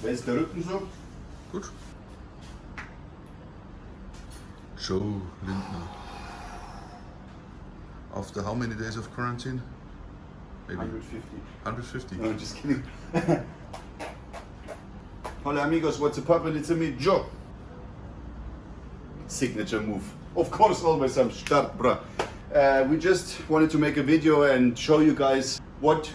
Wer ist der Rücken so? Gut. Joe Lindner. After how many days of quarantine? Maybe 150. 150. No, just kidding. Hola amigos, what's up, and it's me, Joe. Signature move. Of course, always I'm start, bruh. We just wanted to make a video and show you guys what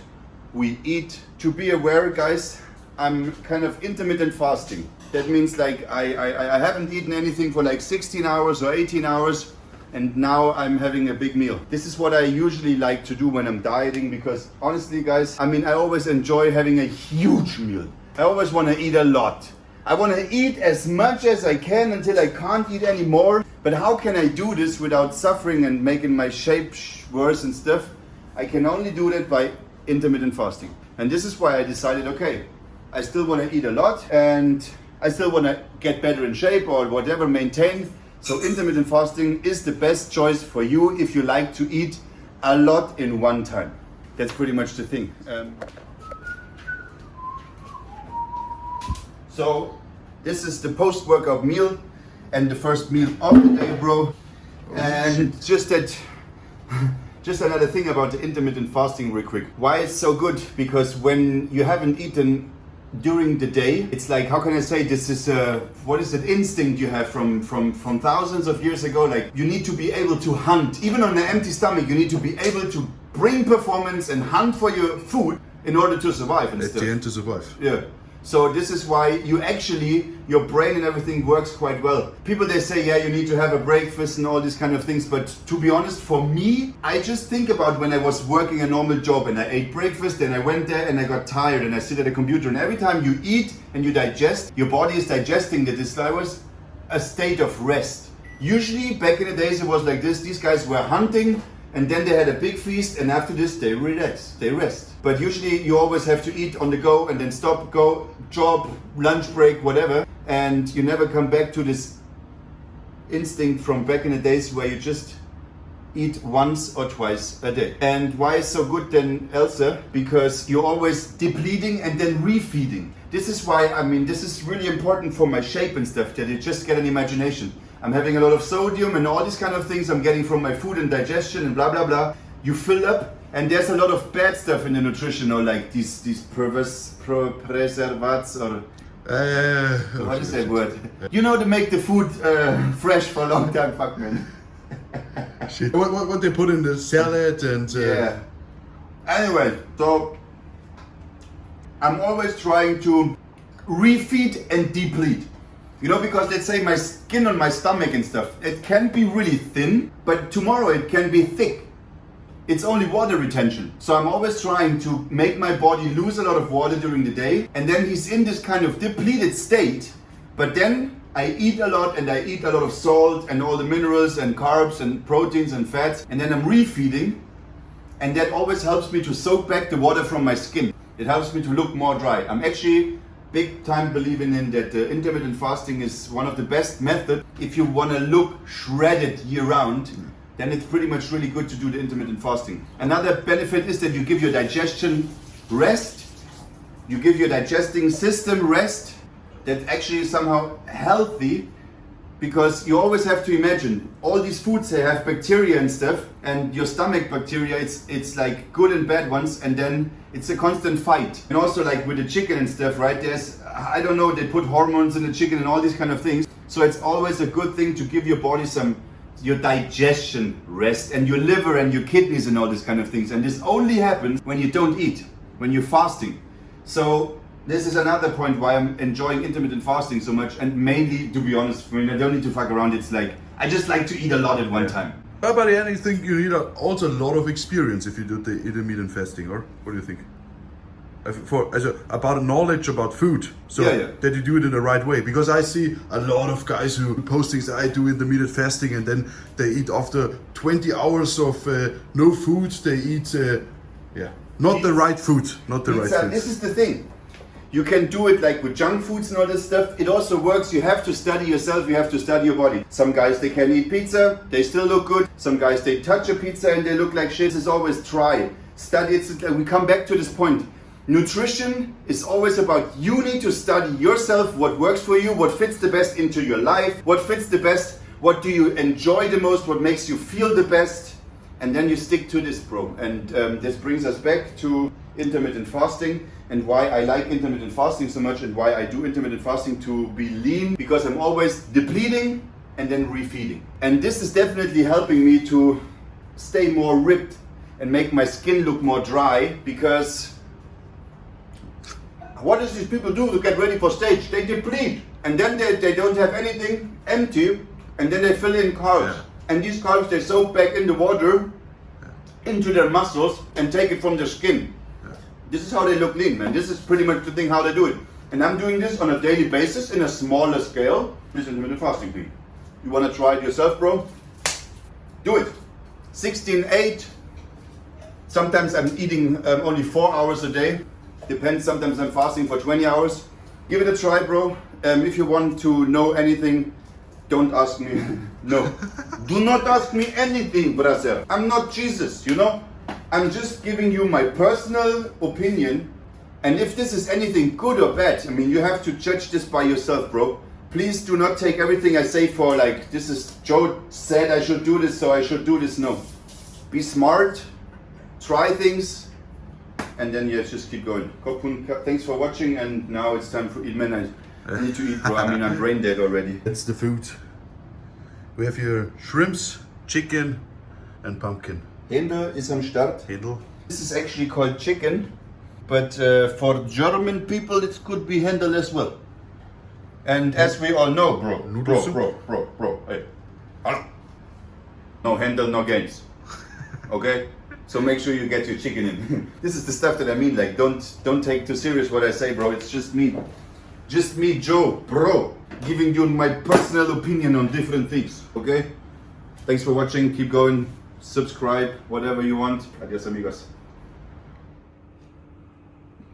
we eat. To be aware, guys, I'm kind of intermittent fasting. That means like I haven't eaten anything for like 16 hours or 18 hours, and now I'm having a big meal. This is what I usually like to do when I'm dieting, because honestly, guys, I mean, I always enjoy having a huge meal. I always want to eat a lot. I want to eat as much as I can until I can't eat anymore. But how can I do this without suffering and making my shape worse and stuff? I can only do that by intermittent fasting. And this is why I decided, okay, I still want to eat a lot and I still want to get better in shape or whatever, maintain. So intermittent fasting is the best choice for you if you like to eat a lot in one time. That's pretty much the thing. So this is the post-workout meal and the first meal of the day, bro. And just another thing about the intermittent fasting real quick. Why it's so good? Because when you haven't eaten during the day, it's like, how can I say, this is what is that instinct you have from thousands of years ago? Like, you need to be able to hunt. Even on an empty stomach, you need to be able to bring performance and hunt for your food in order to survive and At stuff. the end to survive. Yeah. So this is why you actually, your brain and everything works quite well. People, they say, yeah, you need to have a breakfast and all these kind of things. But to be honest, for me, I just think about when I was working a normal job and I ate breakfast and I went there and I got tired and I sit at a computer. And every time you eat and you digest, your body is digesting that. This was a state of rest. Usually back in the days, it was like this. These guys were hunting and then they had a big feast, and after this they relax, they rest. But usually you always have to eat on the go and then stop, go, job, lunch break, whatever. And you never come back to this instinct from back in the days where you just eat once or twice a day. And why is so good then, Elsa? Because you're always depleting and then refeeding. This is why, I mean, this is really important for my shape and stuff, that you just get an imagination. I'm having a lot of sodium and all these kind of things I'm getting from my food and digestion and blah, blah, blah. You fill up, and there's a lot of bad stuff in the nutrition, or like these preservatives, or what is that word? You know, to make the food fresh for a long time. Fuck, man. Shit. What they put in the salad and yeah. Anyway, so I'm always trying to refeed and deplete. You know, because let's say my skin on my stomach and stuff, it can be really thin, but tomorrow it can be thick. It's only water retention. So I'm always trying to make my body lose a lot of water during the day, and then he's in this kind of depleted state. But then I eat a lot, and I eat a lot of salt and all the minerals and carbs and proteins and fats, and then I'm refeeding, and that always helps me to soak back the water from my skin. It helps me to look more dry. I'm actually big time believing in that intermittent fasting is one of the best methods. If you want to look shredded year round, then it's pretty much really good to do the intermittent fasting. Another benefit is that you give your digestion rest, you give your digesting system rest. That's actually somehow healthy, because you always have to imagine all these foods, they have bacteria and stuff, and your stomach bacteria, it's like good and bad ones, and then it's a constant fight. And also like with the chicken and stuff, right? There's, I don't know, they put hormones in the chicken and all these kind of things. So it's always a good thing to give your body your digestion rest, and your liver and your kidneys and all these kind of things. And this only happens when you don't eat, when you're fasting. So this is another point why I'm enjoying intermittent fasting so much, and mainly, to be honest, I mean, I don't need to fuck around. It's like, I just like to eat a lot at one time. But I think you need also a lot of experience if you do the intermittent fasting, or what do you think? About knowledge about food, so that you do it in the right way. Because I see a lot of guys who postings that I do intermittent fasting, and then they eat after 20 hours of no food. They eat, not the right food, not the right food. This is the thing. You can do it like with junk foods and all this stuff. It also works. You have to study yourself. You have to study your body. Some guys, they can eat pizza. They still look good. Some guys, they touch a pizza and they look like shit. It's always try. Study it. We come back to this point. Nutrition is always about you need to study yourself, what works for you, what fits the best into your life, what fits the best, what do you enjoy the most, what makes you feel the best, and then you stick to this, bro. And this brings us back to intermittent fasting and why I like intermittent fasting so much and why I do intermittent fasting to be lean, because I'm always depleting and then refeeding. And this is definitely helping me to stay more ripped and make my skin look more dry, because what does these people do to get ready for stage? They deplete, and then they don't have anything, empty, and then they fill in carbs. Yeah. And these carbs they soak back in the water into their muscles and take it from their skin. Yeah. This is how they look lean, man. This is pretty much the thing how they do it. And I'm doing this on a daily basis in a smaller scale. This is intermittent fasting thing. You want to try it yourself, bro? Do it. 16-8. Sometimes I'm eating only 4 hours a day. Depends, sometimes I'm fasting for 20 hours. Give it a try, bro. If you want to know anything, don't ask me. No. Do not ask me anything, brother. I'm not Jesus, you know? I'm just giving you my personal opinion. And if this is anything good or bad, I mean, you have to judge this by yourself, bro. Please do not take everything I say for like, this is Joe said I should do this, so I should do this. No. Be smart. Try things. And then yeah, just keep going. Thanks for watching, and now it's time for eat midnight. I need to eat, bro. I mean, I'm brain dead already. That's the food. We have here shrimps, chicken, and pumpkin. Händel is am Start. Händel. This is actually called chicken, but for German people, it could be Händel as well. And as we all know, bro, hey, no Händel, no games. Okay. So make sure you get your chicken in. This is the stuff that I mean, like don't take too serious what I say, bro. It's just me, Joe, bro, giving you my personal opinion on different things, okay? Thanks for watching, keep going, subscribe, whatever you want. Adios, amigos.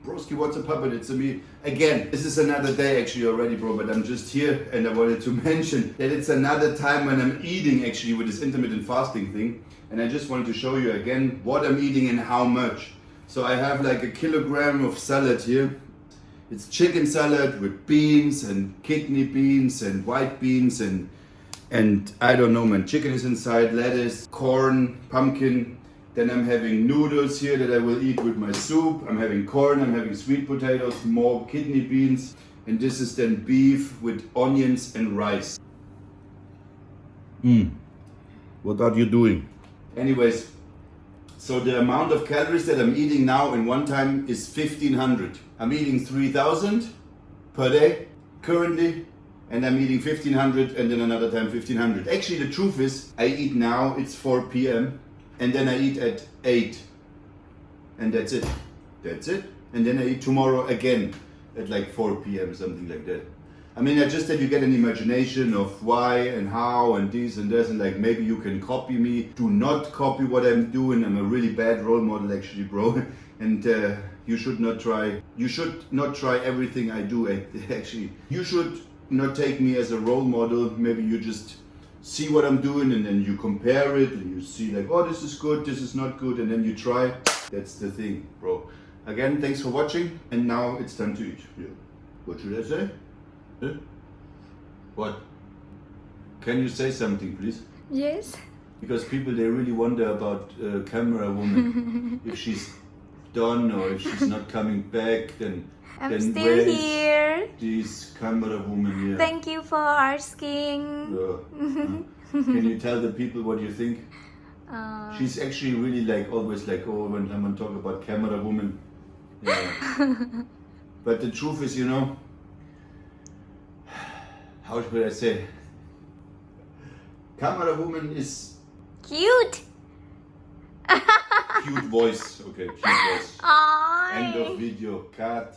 Broski, what's up, puppet? It's me again. This is another day actually already, bro, but I'm just here and I wanted to mention that it's another time when I'm eating actually with this intermittent fasting thing. And I just wanted to show you again what I'm eating and how much. So I have like 1 kilogram of salad here. It's chicken salad with beans and kidney beans and white beans and I don't know, man. Chicken is inside, lettuce, corn, pumpkin. Then I'm having noodles here that I will eat with my soup. I'm having corn, I'm having sweet potatoes, more kidney beans. And this is then beef with onions and rice. What are you doing? Anyways, so the amount of calories that I'm eating now in one time is 1500. I'm eating 3000 per day currently, and I'm eating 1500 and then another time 1500. Actually, the truth is, I eat now, it's 4 p.m. and then I eat at 8. And that's it. That's it. And then I eat tomorrow again at like 4 p.m. something like that. I mean, I just that you get an imagination of why and how and this and this, and like maybe you can copy me. Do not copy what I'm doing. I'm a really bad role model actually, bro. And you should not try. You should not try everything I do. Actually, you should not take me as a role model. Maybe you just see what I'm doing and then you compare it and you see like, oh, this is good, this is not good, and then you try. That's the thing, bro. Again, thanks for watching, and now it's time to eat. Yeah. What should I say? What? Can you say something, please? Yes. Because people, they really wonder about camera woman. If she's done or if she's not coming back, then I'm still here. This camera woman here. Thank you for asking. Can you tell the people what you think? She's actually really like always like, oh, when someone talk about camera woman. Yeah. But the truth is, you know, how should I say? Camera woman is cute. Cute voice. Okay, cute voice. Aww. End of video. Cut.